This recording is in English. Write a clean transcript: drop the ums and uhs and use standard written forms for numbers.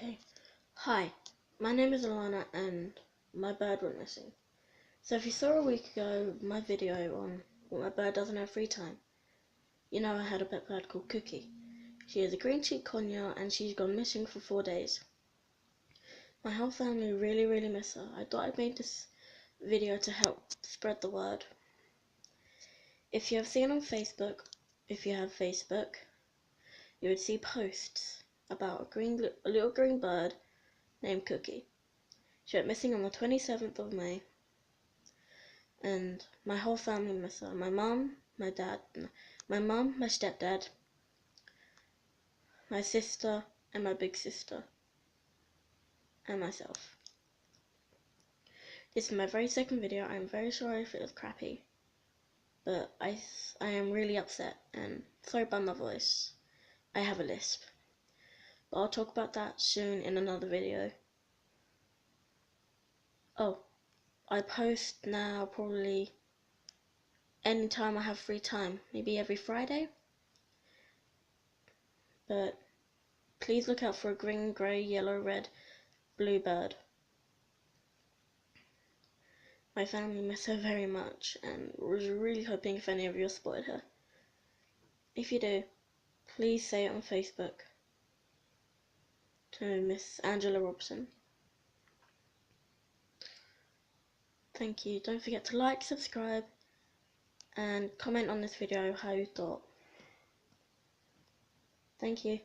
Okay. Hi, my name is Alana and my bird went missing. So if you saw a week ago my video on what my bird does in her free time, you know I had a pet bird called Cookie. She is a green-cheeked conure and she's gone missing for 4 days. My whole family really miss her. I thought I'd make this video to help spread the word. If you have seen on Facebook, if you have Facebook, you would see posts about a little green bird named Cookie. She went missing on the 27th of May, and my whole family miss her. My mum, my stepdad, my sister, and my big sister, and myself. This is my very second video. I'm very sorry if it was crappy, but I am really upset, and sorry about my voice. I have a lisp, but I'll talk about that soon in another video. Oh, I post now probably anytime I have free time, maybe every Friday. But please look out for a green, grey, yellow, red, blue bird. My family miss her very much and was really hoping if any of you spotted her. If you do, please say it on Facebook to Miss Angela Robson. Thank you. Don't forget to like, subscribe, and comment on this video how you thought. Thank you.